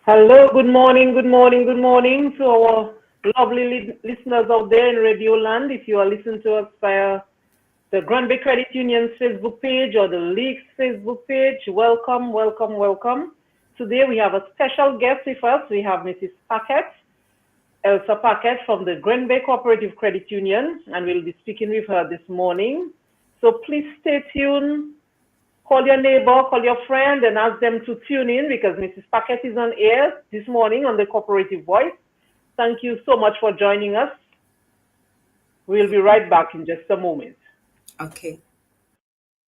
Hello, good morning, good morning, good morning to our lovely listeners out there in Radio Land. If you are listening to us via the Grand Bay Credit Union's Facebook page or the League's Facebook page, welcome, welcome, welcome. Today we have a special guest with us. We have Mrs. Paquette, Elsa Paquette from the Grand Bay Cooperative Credit Union, and we'll be speaking with her this morning. So please stay tuned. Call your neighbor, call your friend, and ask them to tune in because Mrs. Paquette is on air this morning on the Cooperative Voice. Thank you so much for joining us. We'll be right back in just a moment. Okay.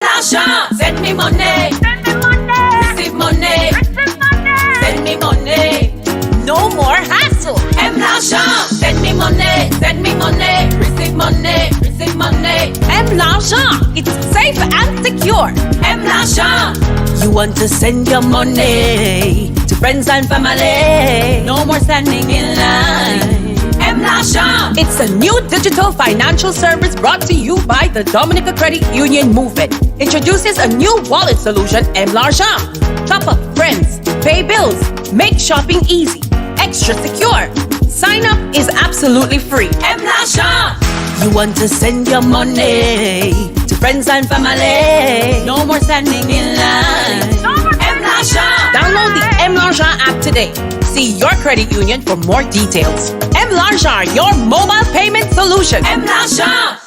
MLajan, send me money. Send me money. Receive money. Receive money. Send me money. No more hassle. MLajan, send me money. Send me money. Receive money. Receive money. MLajan, it's safe and secure. MLajan. You want to send your money to friends and family. No more standing in line. MLajan. It's a new digital financial service brought to you by the Dominica Credit Union Movement. Introduces a new wallet solution, MLajan. Top up friends, pay bills, make shopping easy, extra secure. Sign up is absolutely free. MLajan. You want to send your money to friends and family. No more standing in line. No more MLajan. Download the MLajan app today. See your credit union for more details. MLajan, your mobile payment solution. MLajan.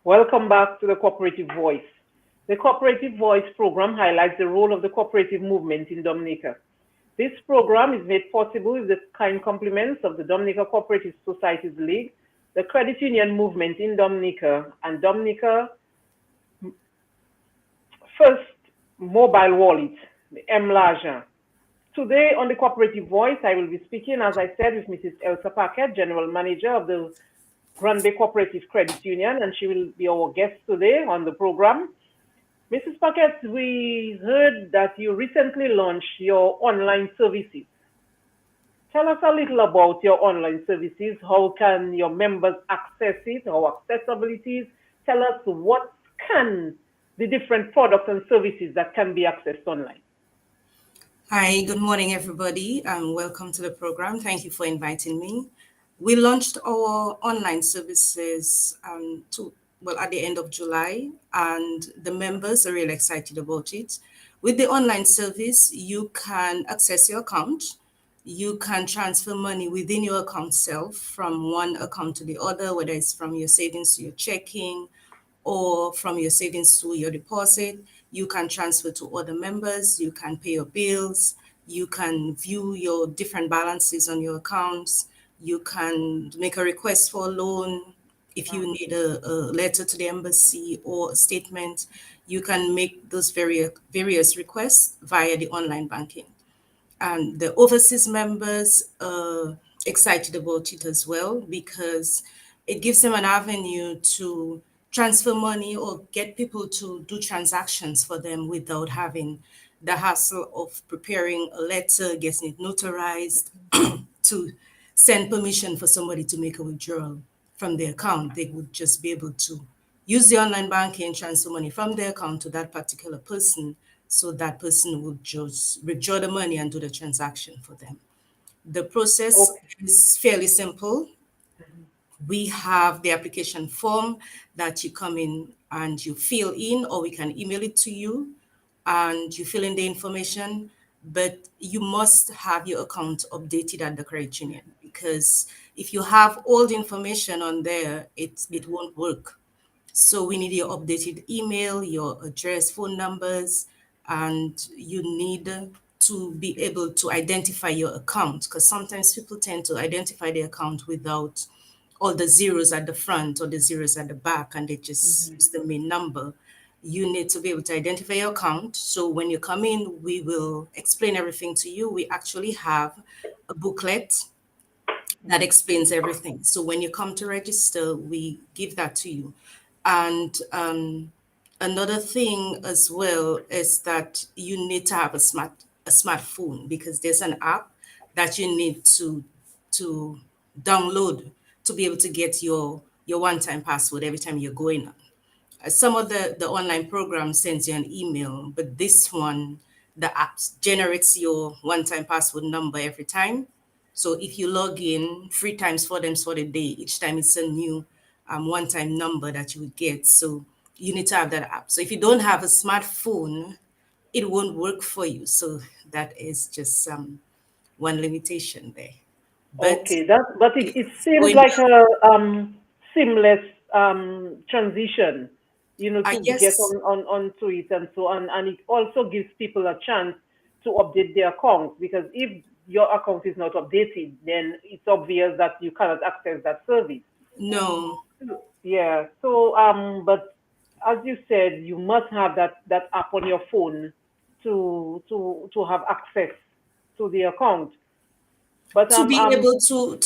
Welcome back to the Cooperative Voice. The Cooperative Voice program highlights the role of the cooperative movement in Dominica. This program is made possible with the kind compliments of the Dominica Cooperative Societies League, the Credit Union Movement in Dominica, and Dominica First Mobile Wallet, the MLajan. Today on the Cooperative Voice, I will be speaking, as I said, with Mrs. Elsa Paquette, General Manager of the Grand Bay Cooperative Credit Union, and she will be our guest today on the program. Mrs. Paquette, we heard that you recently launched your online services. Tell us a little about your online services. How can your members access it, or accessibilities? Tell us what can the different products and services that can be accessed online. Hi, good morning, everybody, and welcome to the program. Thank you for inviting me. We launched our online services at the end of July, and the members are really excited about it. With the online service, you can access your account. You can transfer money within your account self from one account to the other, whether it's from your savings to your checking or from your savings to your deposit. You can transfer to other members. You can pay your bills. You can view your different balances on your accounts. You can make a request for a loan. If you need a letter to the embassy or a statement, you can make those various requests via the online banking. And the overseas members are excited about it as well because it gives them an avenue to transfer money or get people to do transactions for them without having the hassle of preparing a letter, getting it notarized, to send permission for somebody to make a withdrawal from their account. They would just be able to use the online banking, transfer money from their account to that particular person, so that person would just withdraw the money and do the transaction for them. The process is fairly simple. We have the application form that you come in and you fill in, or we can email it to you, and you fill in the information, but you must have your account updated at the credit union, because if you have all the information on there, it won't work. So we need your updated email, your address, phone numbers, and you need to be able to identify your account, because sometimes people tend to identify the account without all the zeros at the front or the zeros at the back, and they just use the main number. You need to be able to identify your account. So when you come in, we will explain everything to you. We actually have a booklet that explains everything. So when you come to register, we give that to you. And another thing as well is that you need to have a smartphone, because there's an app that you need to download to be able to get your one-time password every time you're going on. Some of the online program sends you an email, but this one, the app generates your one-time password number every time. So if you log in 3 times, 4 times for the day, each time it's a new one-time number that you would get. So you need to have that app. So if you don't have a smartphone, it won't work for you. So that is just one limitation there. But Okay, but it it's seems going like well. a seamless transition, I to get guess onto it and so on, and it also gives people a chance to update their accounts because if your account is not updated, then it's obvious that you cannot access that service. no. Yeah. So but as you said, you must have that app on your phone to have access to the account. But To be able to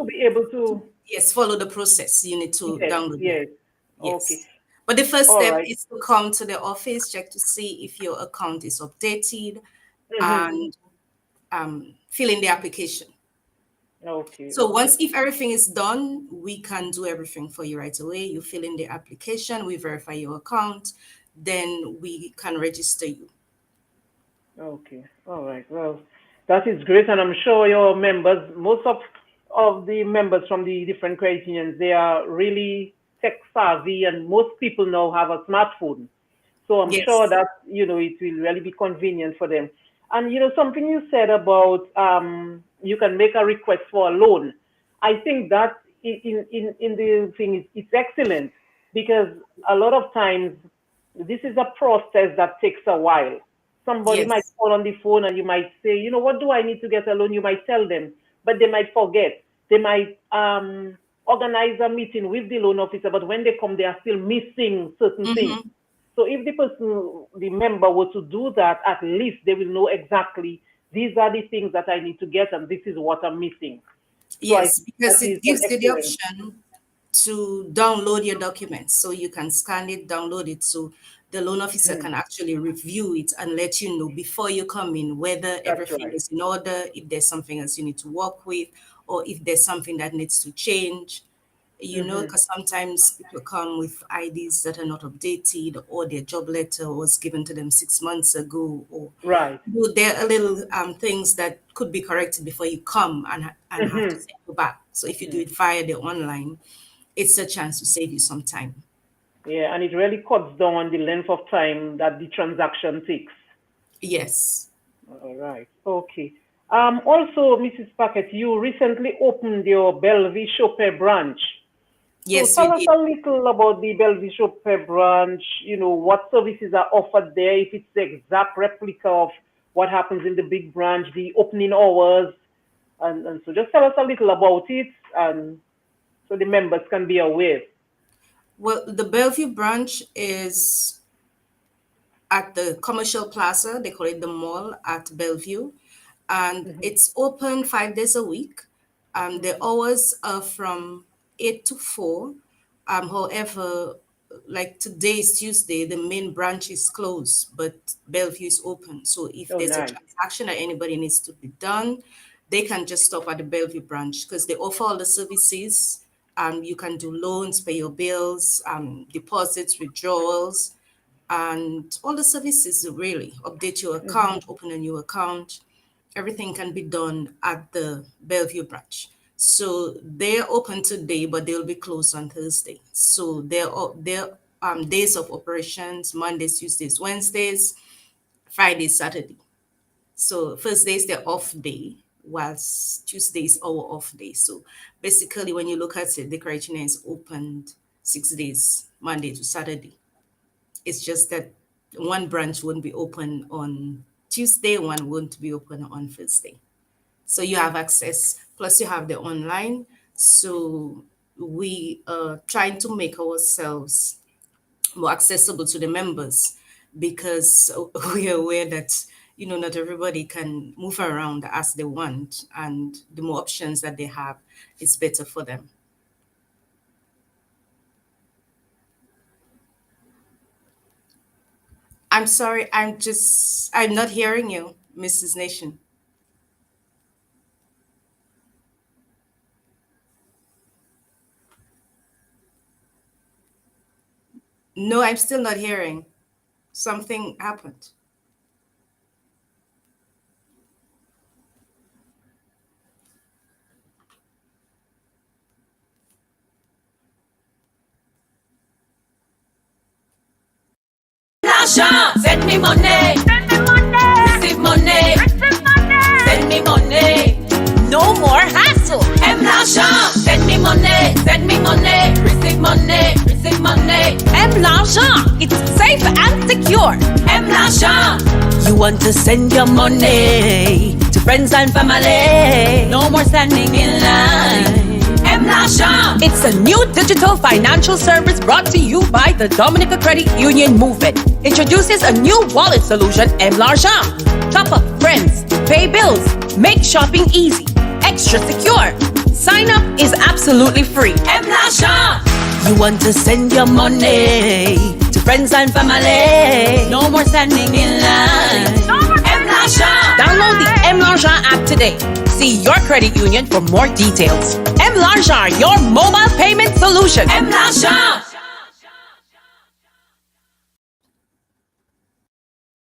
be able to to yes, follow the process, you need to yes, download the app. yes. Okay. Yes. But the first All step right. is to come to the office, check to see if your account is updated, Mm-hmm. and fill in the application. Okay, So okay. once if everything is done, we can do everything for you right away. You fill in the application, we verify your account, then we can register you. Okay. All right. Well, that is great, and I'm sure your members, most of the members from the different credit unions, they are really tech savvy, and most people now have a smartphone. So I'm sure Yes. that it will really be convenient for them. And something you said about you can make a request for a loan. I think that in the thing it's excellent because a lot of times this is a process that takes a while. Somebody might Yes. call on the phone and you might say, what do I need to get a loan? You might tell them, but they might forget. They might organize a meeting with the loan officer, but when they come, they are still missing certain things. Hmm. So if the person, the member were to do that, at least they will know exactly these are the things that I need to get and this is what I'm missing. So I Yes, think that because is it an gives you the excellent. option to download your documents. So you can scan it, download it, so the loan officer Mhm. can actually review it and let you know before you come in whether That's everything right. is in order, if there's something else you need to work with, or if there's something that needs to change. Hmm. Because sometimes people come with IDs that are not updated, or their job letter was given to them 6 months ago, or Right. there are little things that could be corrected before you come and have to Hmm. send you back. So if you do it via the online, it's a chance to save you some time. Yeah, and it really cuts down on the length of time that the transaction takes. Yes. All right. Okay. Also, Mrs. Packett, you recently opened your Bellevue Chopin branch. So Yes, we tell us did. a little about the Bellevue Chopin branch, what services are offered there, if it's the exact replica of what happens in the big branch, the opening hours, and so just tell us a little about it, and so the members can be aware. Well, the Bellevue branch is at the commercial plaza. They call it the mall at Bellevue, and Hmm. it's open 5 days a week. The Hmm. hours are from 8 to 4. However, like today is Tuesday, the main branch is closed, but Bellevue is open. So if Oh, there's a nice. transaction that anybody needs to be done, they can just stop at the Bellevue branch because they offer all the services. You can do loans, pay your bills, deposits, withdrawals, and all the services really. Update your Hmm. account, open a new account. Everything can be done at the Bellevue branch. So they're open today, but they'll be closed on Thursday. So their days of operations: Mondays, Tuesdays, Wednesdays, Fridays, Saturday. So first day is their off day, whilst Tuesday is our off day. So basically, when you look at it, the creatina is opened 6 days, Monday to Saturday. It's just that one branch won't be open on Tuesday, one won't be open on Thursday. So you have access, plus you have the online. So we are trying to make ourselves more accessible to the members because we are aware that not everybody can move around as they want, and the more options that they have, it's better for them. I'm sorry, I'm not hearing you, Mrs. Nation. No, I'm still not hearing. Something happened. MLajan, send me money. Send me money. Receive money. Receive money. Send me money. No more hassle. MLajan, send me money. Send me money. Receive money. Receive money. MLajan, it's safe and secure. MLajan, you want to send your money to friends and family. No more standing in line. MLajan, it's a new digital financial service brought to you by the Dominica Credit Union Movement. Introduces a new wallet solution, MLajan. Top up friends, pay bills, make shopping easy, extra secure. Sign up is absolutely free. MLajan, you want to send your money to friends and family. No more standing in line. No more MLajan. Download the MLajan app today. See your credit union for more details. MLajan, your mobile payment solution. MLajan.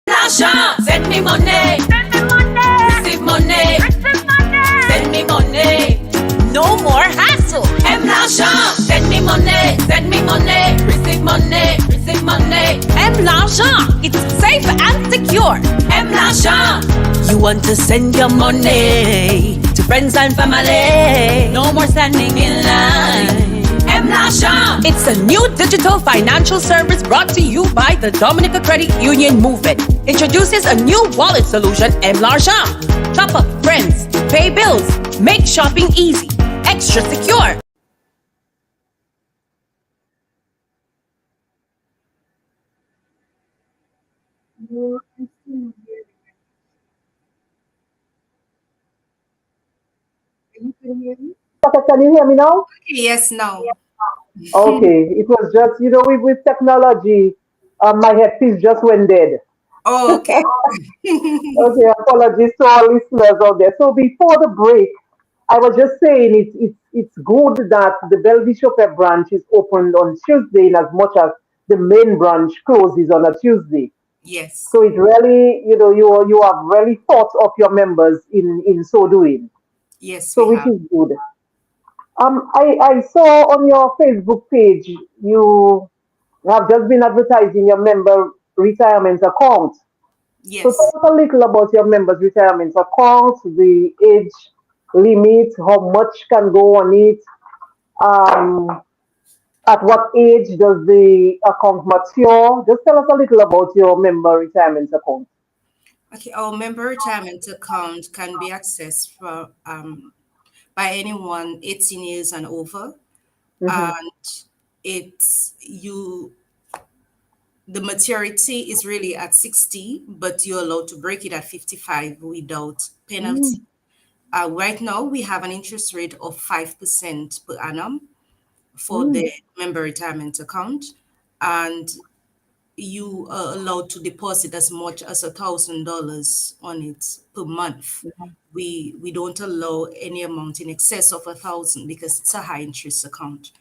MLajan, send me money. Send me money. Receive money. Receive money. Send me money. No more hassle. MLajan, send me money. Send me money. Receive money. Receive money. MLajan, it's safe and secure. MLajan, you want to send your money to friends and family. No more standing in line. MLajan, it's a new digital financial service brought to you by the Dominica Credit Union Movement. Introduces a new wallet solution, MLajan. Top up friends, pay bills, make shopping easy, extra secure. Okay, can you hear me now? Yes, no. Okay, it was just, with technology, my headpiece just went dead. Oh, okay. Okay, apologies to all listeners out there. So before the break, I was just saying it's good that the Bellevue branch is opened on Tuesday in as much as the main branch closes on a Tuesday. Yes. So it really, you have really thought of your members in so doing. Yes, So we which have. is good. I saw on your Facebook page you have just been advertising your member retirement account. So Yes. tell us a little about your members' retirement account, the age limit, how much can go on it, um, at what age does the account mature? Just tell us a little about your member retirement account. Okay, our member retirement account can be accessed by anyone 18 years and over. Mm-hmm. And it's you the maturity is really at 60, but you're allowed to break it at 55 without penalty. Right now, we have an interest rate of 5% per annum for Mm-hmm. the member retirement account. And you are allowed to deposit as much as $1,000 on it per month. We don't allow any amount in excess of 1,000 because it's a high interest account,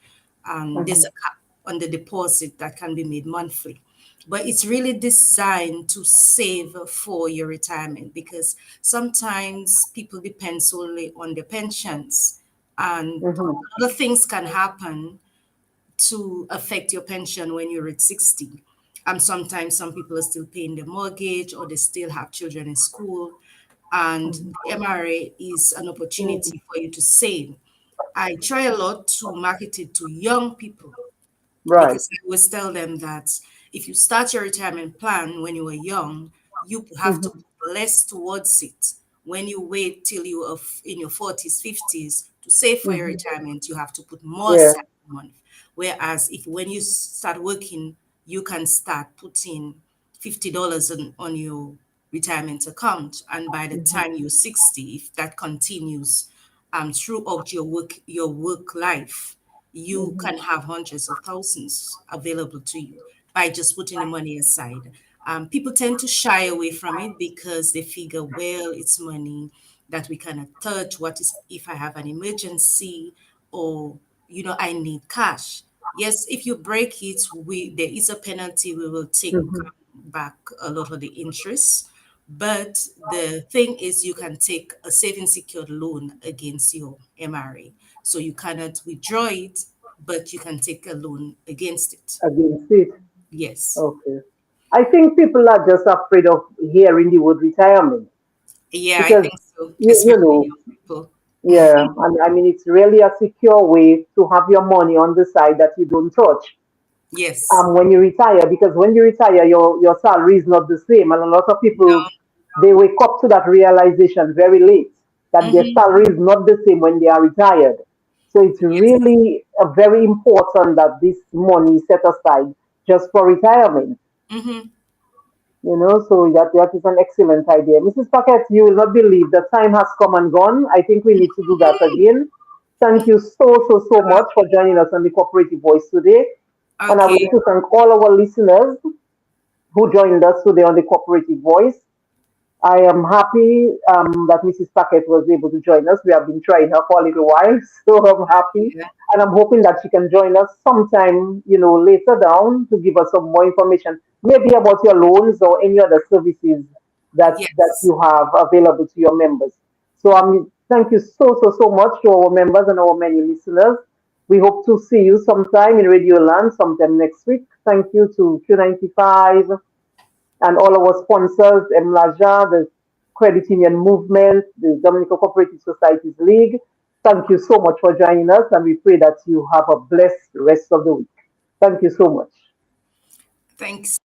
and there's a cap on the deposit that can be made monthly. But it's really designed to save for your retirement because sometimes people depend solely on their pensions, and Mm-hmm. other things can happen to affect your pension when you're at 60. Sometimes some people are still paying their mortgage or they still have children in school. And the MRA is an opportunity for you to save. I try a lot to market it to young people Right. because I always tell them that if you start your retirement plan when you were young, you have to Mm-hmm. put less towards it. When you wait till you are in your 40s, 50s to save for your Mm-hmm. retirement, you have to put more Yeah. aside a month. Whereas if when you start working, you can start putting $50 on your retirement account. And by the Mm-hmm. time you're 60, if that continues throughout your work life, you Mm-hmm. can have hundreds of thousands available to you by just putting the money aside. People tend to shy away from it because they figure, well, it's money that we cannot touch. What is if I have an emergency or I need cash? Yes, if you break it, there is a penalty. We will take Mhm. back a lot of the interest. But the thing is, you can take a saving secured loan against your MRA. So you cannot withdraw it, but you can take a loan against it. Against it. Yes. Okay. I think people are just afraid of hearing the word retirement Yeah, I because think so, you especially know, young people. yeah, and I mean it's really a secure way to have your money on the side that you don't touch. Yes. When you retire, because when you retire, your salary is not the same, and a lot of No. people they wake up to that realization very late that their Mm-hmm. salary is not the same when they are retired. So it's Yes. really very important that this money is set aside just for retirement. Mm-hmm. So that is an excellent idea. Mrs. Paquette, you will not believe the time has come and gone. I think we need to do that again. Thank you so much for joining us on the Cooperative Voice today. And I would Okay. like to thank all our listeners who joined us today on the Cooperative Voice. I am happy that Mrs. Paquette was able to join us. We have been trying her for a little while, so I'm happy. Yeah. And I'm hoping that she can join us sometime, later down to give us some more information, maybe about your loans or any other services that Yes. you have available to your members. So thank you so much to our members and our many listeners. We hope to see you sometime in Radio Land sometime next week. Thank you to Q95 and all our sponsors, MLajan, the Credit Union Movement, the Dominican Cooperative Societies League. Thank you so much for joining us, and we pray that you have a blessed rest of the week. Thank you so much. Thanks.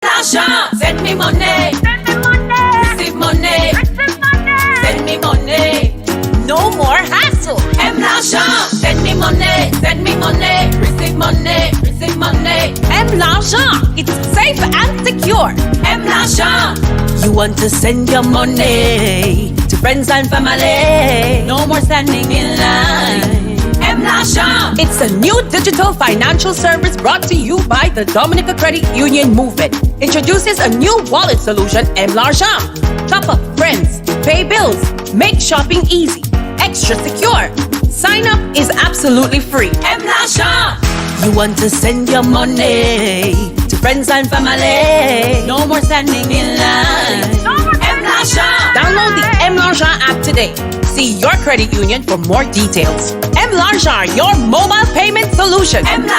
MLajan, send me money. Send me money. Receive money. Receive money. Send me money. No more hassle. MLajan, send me money. Send me money. Receive money. Receive money. MLajan, it's safe and secure. MLajan, you want to send your money to friends and family. No more standing in line. MLajan, it's a new digital financial service brought to you by the Dominican Credit Union Movement. Introduces a new wallet solution, MLajan. Top up friends, pay bills, make shopping easy, extra secure. Sign up is absolutely free. MLajan, you want to send your money to friends and family. No more standing in line. No more MLajan. Download the MLajan app today. See your credit union for more details. MLajan, your mobile payment solution.